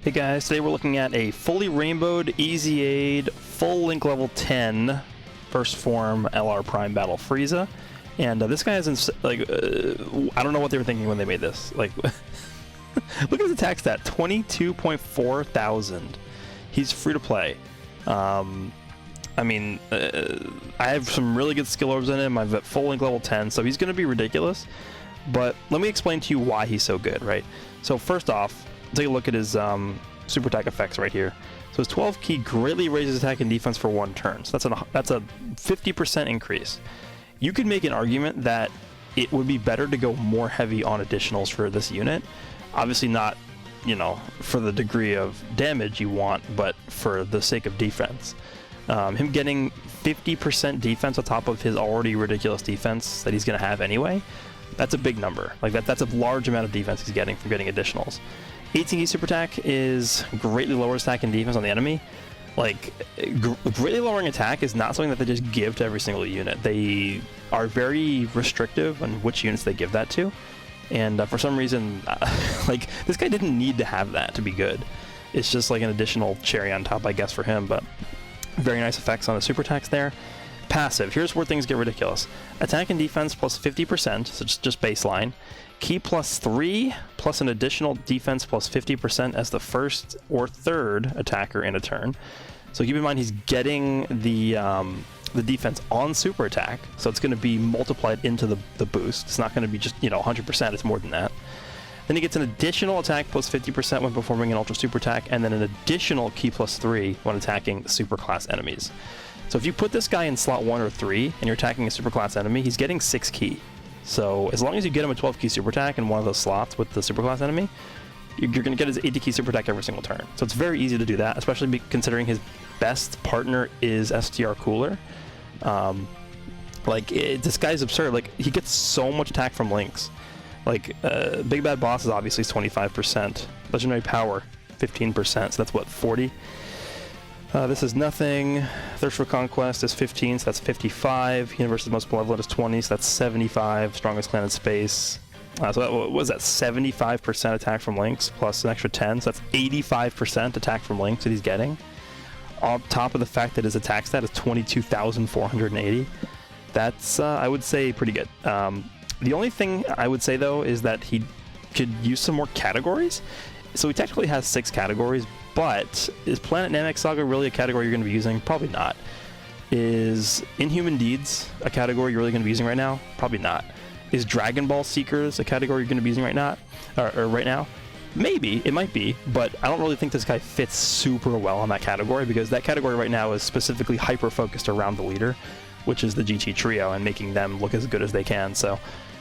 Hey guys, today we're looking at a fully rainbowed, easy aid, full link level 10 first form LR Prime Battle Frieza. And this guy is I don't know what they were thinking when they made this. Like, look at his attack stat, 22.4 thousand. He's free to play. I mean, I have some really good skill orbs in him. I've at full link level 10, so he's going to be ridiculous. But let me explain to you why he's so good, right? So first off, take a look at his super attack effects right here. So his 12 key greatly raises attack and defense for 1 turn. So that's a 50% increase. You could make an argument that it would be better to go more heavy on additionals for this unit. Obviously not, you know, for the degree of damage you want, but for the sake of defense. Him getting 50% defense on top of his already ridiculous defense that he's going to have anyway, that's a big number. Like that's a large amount of defense he's getting from getting additionals. 18 key super attack is greatly lowers attack and defense on the enemy. Like, greatly lowering attack is not something that they just give to every single unit. They are very restrictive on which units they give that to. And for some reason, like, this guy didn't need to have that to be good. It's just like an additional cherry on top, I guess, for him. But very nice effects on the super attacks there. Passive, here's where things get ridiculous. Attack and defense plus 50%, so just baseline. Key plus 3, plus an additional defense plus 50% as the first or third attacker in a turn. So keep in mind he's getting the defense on super attack, so it's going to be multiplied into the boost. It's not going to be just, you know, 100%, it's more than that. Then he gets an additional attack plus 50% when performing an ultra super attack, and then an additional key plus 3 when attacking super class enemies. So if you put this guy in slot 1 or 3 and you're attacking a super class enemy, he's getting 6 key. So as long as you get him a 12 key super attack in one of those slots with the super class enemy, you're going to get his 80 key super attack every single turn. So it's very easy to do that, especially considering his best partner is STR Cooler. This guy's absurd. Like, he gets so much attack from links. Like, Big Bad Boss is obviously 25%. Legendary Power, 15%. So that's what, 40? This is nothing. Thirst for Conquest is 15, so that's 55. Universe's Most Malevolent is 20, so that's 75. Strongest Clan in Space. So that, what was that? 75% attack from links plus an extra 10, so that's 85% attack from links that he's getting. On top of the fact that his attack stat is 22,480. That's, I would say, pretty good. The only thing I would say, though, is that he could use some more categories. So he technically has 6 categories, but is Planet Namek Saga really a category you're going to be using? Probably not. Is Inhuman Deeds a category you're really going to be using right now? Probably not. Is Dragon Ball Seekers a category you're going to be using right now? Or right now? Maybe, it might be, but I don't really think this guy fits super well on that category, because that category right now is specifically hyper-focused around the leader, which is the GT Trio, and making them look as good as they can. So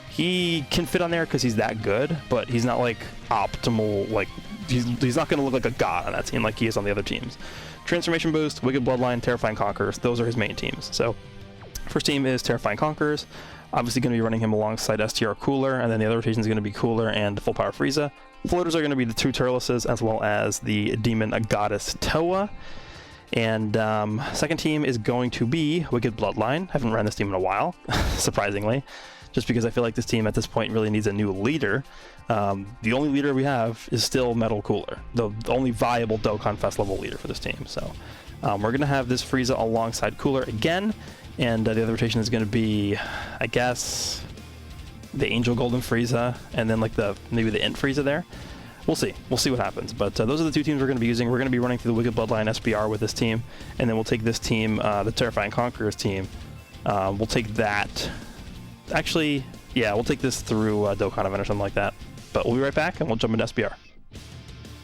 he can fit on there because he's that good, but he's not like optimal, like he's not going to look like a god on that team like he is on the other teams. Transformation Boost, Wicked Bloodline, Terrifying Conquerors, those are his main teams. So first team is Terrifying Conquerors, obviously going to be running him alongside STR Cooler, and then the other rotation is going to be Cooler and Full Power Frieza. Floaters are going to be the 2 Turleses as well as the Demon Goddess Toa. And second team is going to be Wicked Bloodline. Haven't run this team in a while, surprisingly, just because I feel like this team at this point really needs a new leader. The only leader we have is still Metal Cooler, the only viable Dokkan Fest level leader for this team. So we're going to have this Frieza alongside Cooler again, and the other rotation is going to be, I guess, the Angel Golden Frieza, and then like maybe the Int Frieza there. We'll see. We'll see what happens. But those are the 2 teams we're going to be using. We're going to be running through the Wicked Bloodline SBR with this team, and then we'll take this team, the Terrifying Conquerors team. We'll take that. Actually, yeah, we'll take this through Dokkan event or something like that. But we'll be right back, and we'll jump into SBR.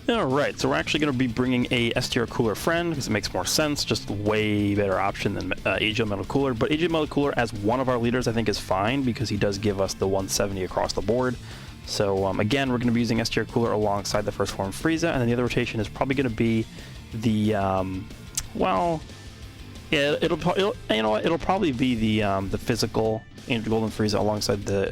Alright, so we're actually going to be bringing a STR Cooler friend, because it makes more sense, just way better option than AGL Metal Cooler. But AGL Metal Cooler as one of our leaders I think is fine, because he does give us the 170 across the board. So again, we're going to be using STR Cooler alongside the first form Frieza, and then the other rotation is probably going to be the, well, yeah, it'll probably be the physical Angel Golden Frieza alongside the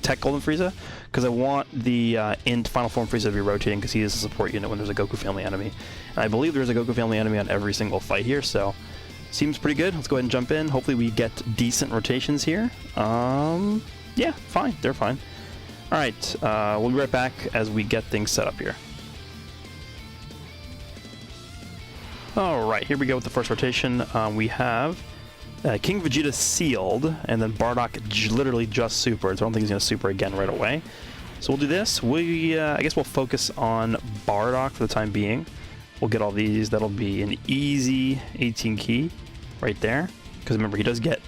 Tech Golden Frieza, because I want the Int Final Form Frieza to be rotating, because he is a support unit when there's a Goku family enemy. And I believe there's a Goku family enemy on every single fight here, so seems pretty good. Let's go ahead and jump in. Hopefully we get decent rotations here. Yeah, fine. They're fine. Alright, we'll be right back as we get things set up here. Alright, here we go with the first rotation. We have King Vegeta sealed, and then Bardock literally just supered, so I don't think he's going to super again right away. So we'll do this. I guess we'll focus on Bardock for the time being. We'll get all these. That'll be an easy 18 key right there. Because remember, he does get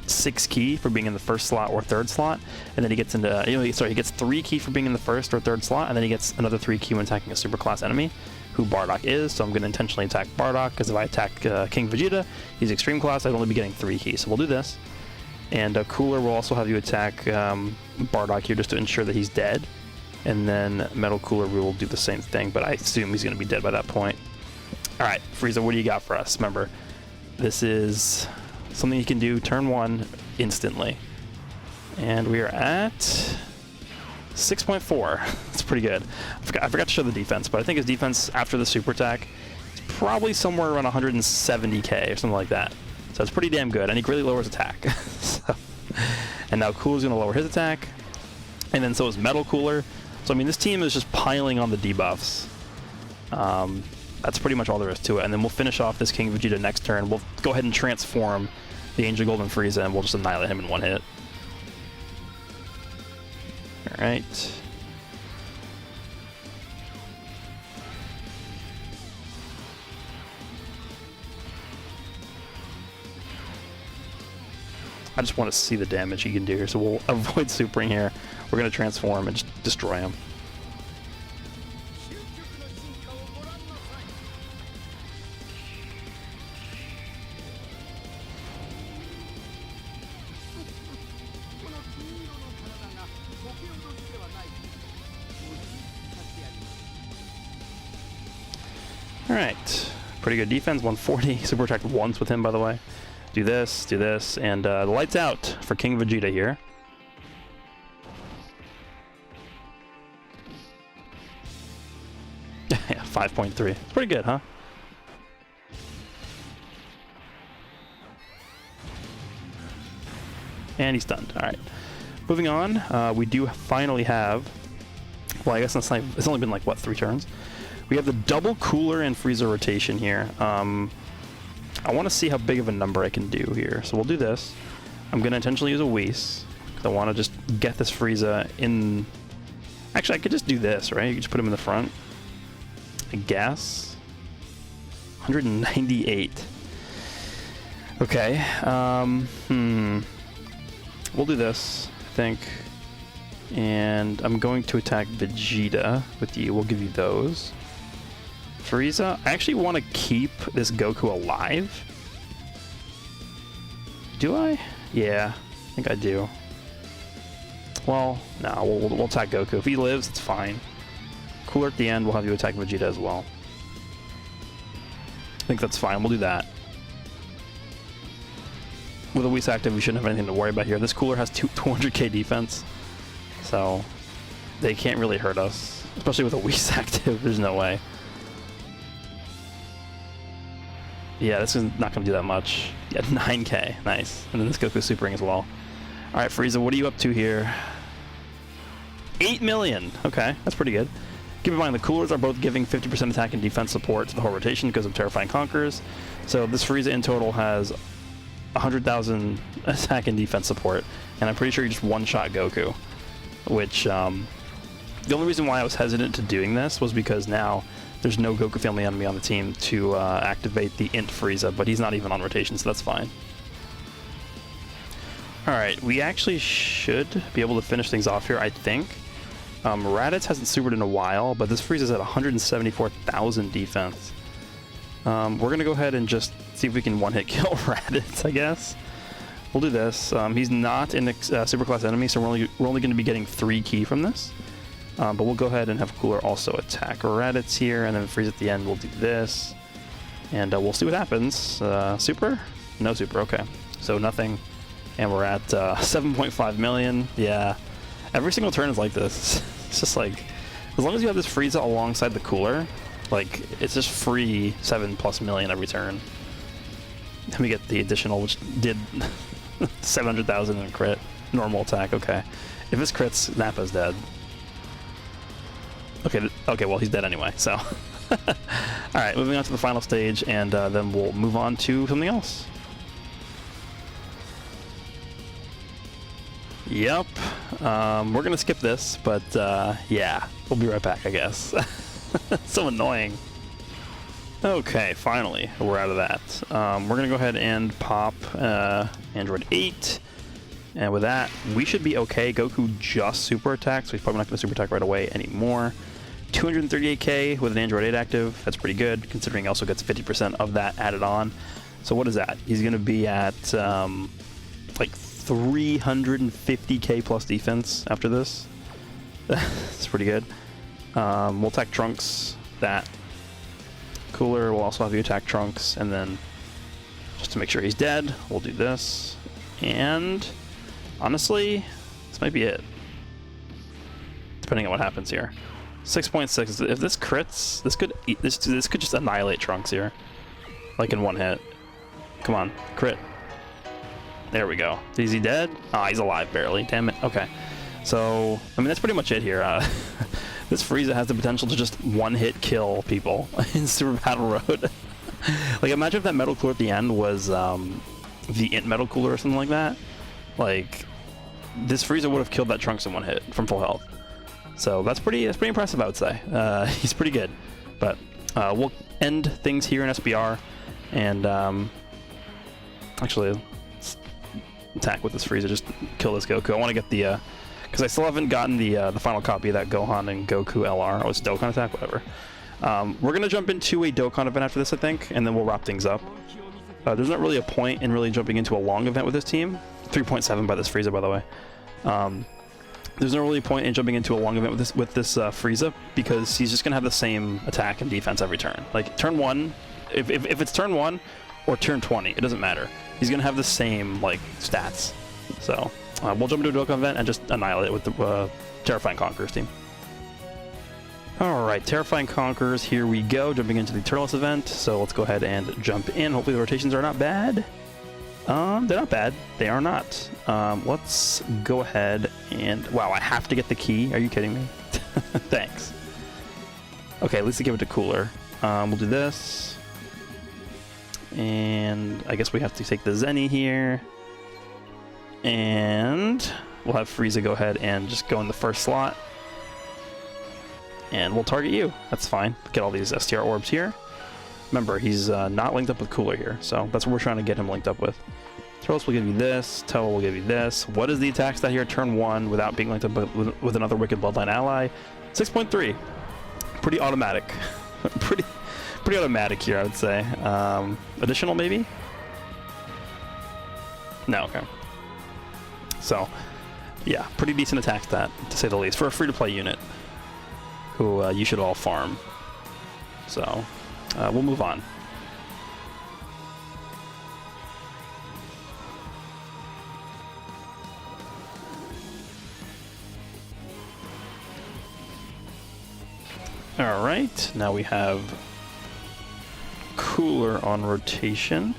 6 key for being in the first slot or third slot, and then he gets into, he gets 3 key for being in the first or third slot, and then he gets another 3 key when attacking a super class enemy, who Bardock is. So I'm going to intentionally attack Bardock, because if I attack King Vegeta, he's extreme class, I'd only be getting 3 keys. So we'll do this. And Cooler will also have you attack Bardock here just to ensure that he's dead. And then Metal Cooler will do the same thing, but I assume he's going to be dead by that point. Alright, Frieza, what do you got for us? Remember, this is something you can do turn 1 instantly. And we are at 6.4. That's pretty good. I forgot to show the defense, but I think his defense after the super attack is probably somewhere around 170k or something like that. So it's pretty damn good, and he greatly lowers attack. And now Cooler's going to lower his attack, and then so is Metal Cooler. So I mean, this team is just piling on the debuffs. That's pretty much all there is to it. And then we'll finish off this King Vegeta next turn. We'll go ahead and transform the Angel Golden Frieza, and we'll just annihilate him in one hit. Alright. I just want to see the damage he can do here, so we'll avoid supering here. We're going to transform and just destroy him. Alright, pretty good defense, 140. Super attacked once with him, by the way. Do this, and the lights out for King Vegeta here. Yeah, 5.3. It's pretty good, huh? And he's stunned. Alright. Moving on, we do finally have... Well, I guess it's only been like, what, 3 turns? We have the double Cooler and Frieza rotation here. I want to see how big of a number I can do here. So we'll do this. I'm going to intentionally use a Whis, because I want to just get this Frieza in... Actually, I could just do this, right? You could just put him in the front. I guess. 198. Okay. We'll do this, I think. And I'm going to attack Vegeta with you. We'll give you those. Frieza, I actually want to keep this Goku alive. Do I? Yeah, I think I do. Well, no, we'll attack Goku. If he lives, it's fine. Cooler at the end, we'll have you attack Vegeta as well. I think that's fine, we'll do that. With a Whis active, we shouldn't have anything to worry about here. This Cooler has 200k defense, so they can't really hurt us. Especially with a Whis active, there's no way. Yeah, this is not going to do that much. Yeah, 9k. Nice. And then this Goku supering as well. Alright, Frieza, what are you up to here? 8 million. Okay, that's pretty good. Keep in mind, the Coolers are both giving 50% attack and defense support to the whole rotation because of Terrifying Conquerors. So this Frieza in total has 100,000 attack and defense support. And I'm pretty sure you just one-shot Goku. Which, the only reason why I was hesitant to doing this was because now there's no Goku family enemy on the team to activate the Int Frieza, but he's not even on rotation, so that's fine. Alright, we actually should be able to finish things off here, I think. Raditz hasn't supered in a while, but this Frieza's at 174,000 defense. We're going to go ahead and just see if we can one-hit kill Raditz, I guess. We'll do this. He's not in a superclass enemy, so we're only going to be getting 3 ki from this. But we'll go ahead and have Cooler also attack Raditz here, and then Frieza at the end. We'll do this, and we'll see what happens. Super? No super, okay. So nothing, and we're at 7.5 million. Yeah, every single turn is like this. It's just like, as long as you have this Frieza alongside the Cooler, like, it's just free 7+ million every turn. Then we get the additional, which did 700,000 in crit. Normal attack, okay. If this crits, Nappa's dead. Okay, well, he's dead anyway, so. All right, moving on to the final stage, and then we'll move on to something else. Yep, we're gonna skip this, but yeah, we'll be right back, I guess. So annoying. Okay, finally, we're out of that. We're gonna go ahead and pop Android 8, and with that, we should be okay. Goku just super attacked, so he's probably not gonna super attack right away anymore. 238k with an Android 8 active, that's pretty good, considering he also gets 50% of that added on. So what is that? He's gonna be at like 350k plus defense after this. It's pretty good. We'll attack Trunks, that. Cooler will also have you attack Trunks, and then just to make sure he's dead, we'll do this. And honestly, this might be it, depending on what happens here. 6.6. If this crits, this could just annihilate Trunks here, like in one hit. Come on, crit. There we go. Is he dead? Ah, he's alive barely. Damn it. Okay. So, I mean, that's pretty much it here. This Frieza has the potential to just one-hit kill people in Super Battle Road. Like, imagine if that Metal Cooler at the end was the Int Metal Cooler or something like that. Like, this Frieza would have killed that Trunks in one hit from full health. So that's pretty impressive, I would say. He's pretty good. But we'll end things here in SBR, and actually, let's attack with this Frieza. Just kill this Goku. I want to get the because I still haven't gotten the final copy of that Gohan and Goku LR. Oh, it's Dokkan attack, whatever. We're gonna jump into a Dokkan event after this, I think, and then we'll wrap things up. There's not really a point in really jumping into a long event with this team. 3.7 by this Frieza, by the way. There's no really point in jumping into a long event with this Frieza, because he's just gonna have the same attack and defense every turn. Like turn 1, if it's turn 1 or turn 20, it doesn't matter. He's gonna have the same like stats. So we'll jump into a Dokkan event and just annihilate it with the Terrifying Conquerors team. Alright, Terrifying Conquerors, here we go, jumping into the Turles event. So let's go ahead and jump in. Hopefully the rotations are not bad. They're not bad. They are not. Let's go ahead and... Wow, I have to get the key. Are you kidding me? Thanks. Okay, at least I give it to Cooler. We'll do this. And I guess we have to take the Zenny here. And we'll have Frieza go ahead and just go in the first slot. And we'll target you. That's fine. Get all these STR orbs here. Remember, he's not linked up with Cooler here, so that's what we're trying to get him linked up with. Turles will give you this. Tell will give you this. What is the attack stat here? Turn 1 without being linked up with another Wicked Bloodline ally. 6.3. Pretty automatic. pretty automatic here, I would say. Additional, maybe? No, okay. So, yeah, pretty decent attack stat, to say the least, for a free-to-play unit who you should all farm. So, we'll move on. Alright, now we have Cooler on rotation.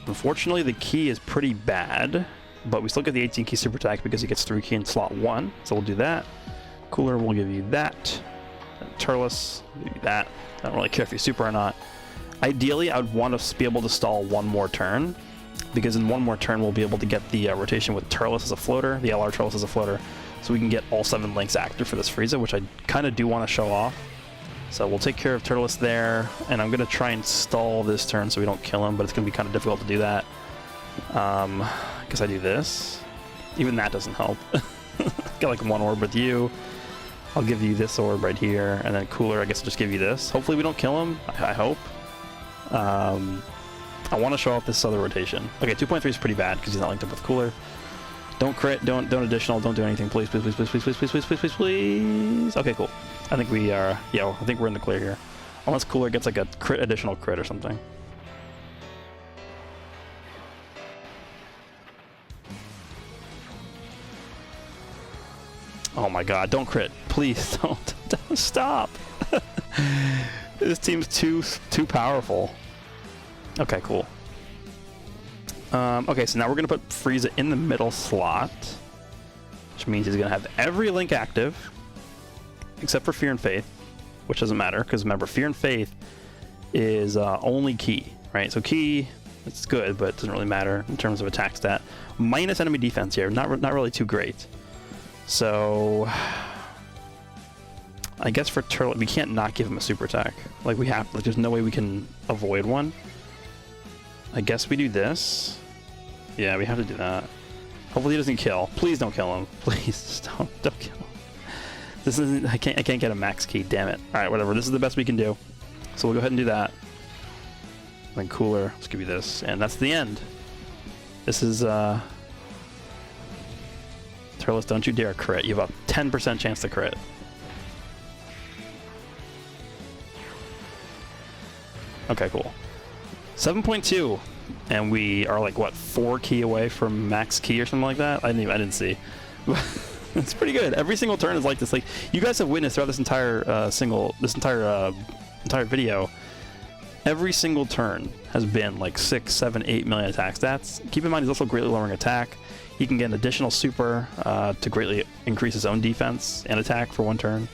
Unfortunately, the key is pretty bad, but we still get the 18 key super attack because he gets 3 key in slot 1, so we'll do that. Cooler will give you that. Turles will give you that. I don't really care if you super or not. Ideally, I would want to be able to stall one more turn, because in one more turn we'll be able to get the rotation with Turles as a floater, the LR Turles as a floater, so we can get all 7 links active for this Frieza, which I kind of do want to show off. So we'll take care of Turles there, and I'm going to try and stall this turn so we don't kill him, but it's going to be kind of difficult to do that. Because I do this. Even that doesn't help. Get like 1 orb with you. I'll give you this orb right here, and then Cooler, I guess I'll just give you this. Hopefully we don't kill him, I hope. I want to show off this other rotation. Okay, 2.3 is pretty bad because he's not linked up with Cooler. Don't crit, don't additional, don't do anything, please, please, please, please, please, please, please, please, please, please, please. Okay, cool. I think we are, yeah, I think we're in the clear here. Unless Cooler gets like a crit, additional crit or something. Oh my god, don't crit. Please, don't stop. This team's too powerful. Okay, cool. Okay, so now we're going to put Frieza in the middle slot, which means he's going to have every link active, except for Fear and Faith, which doesn't matter, because remember, Fear and Faith is only Ki, right? So Ki, it's good, but it doesn't really matter in terms of attack stat. Minus enemy defense here, not really too great. So I guess for Turtle, we can't not give him a super attack. Like we have, like there's no way we can avoid one. I guess we do this. Yeah, we have to do that. Hopefully he doesn't kill. Please don't kill him. Please just don't kill him. This isn't. I can't get a max Ki. Damn it. All right, whatever. This is the best we can do. So we'll go ahead and do that. Then cooler. Let's give you this, and that's the end. This is Turles, don't you dare crit. You have a 10% chance to crit. Okay, cool. 7.2, and we are like what 4 Ki away from max Ki or something like that. I didn't see. It's pretty good. Every single turn is like this. Like you guys have witnessed throughout this entire entire video. Every single turn has been like 6, 7, 8 million attack stats. Keep in mind he's also greatly lowering attack. He can get an additional super to greatly increase his own defense and attack for 1 turn.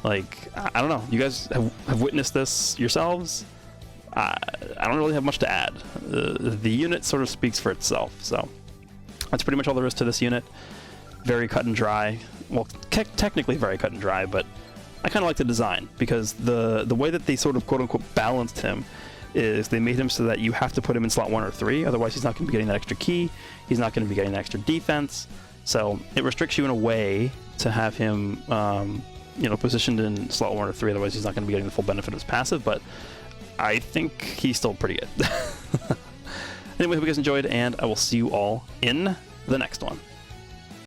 Like I don't know. You guys have witnessed this yourselves. I don't really have much to add. The unit sort of speaks for itself, so that's pretty much all there is to this unit. Very cut and dry. Well, technically very cut and dry, but I kind of like the design because the way that they sort of quote-unquote balanced him is they made him so that you have to put him in slot 1 or 3, otherwise he's not going to be getting that extra Ki, he's not going to be getting that extra defense, so it restricts you in a way to have him you know, positioned in slot 1 or 3, otherwise he's not going to be getting the full benefit of his passive, but I think he's still pretty good. Anyway, hope you guys enjoyed, and I will see you all in the next one.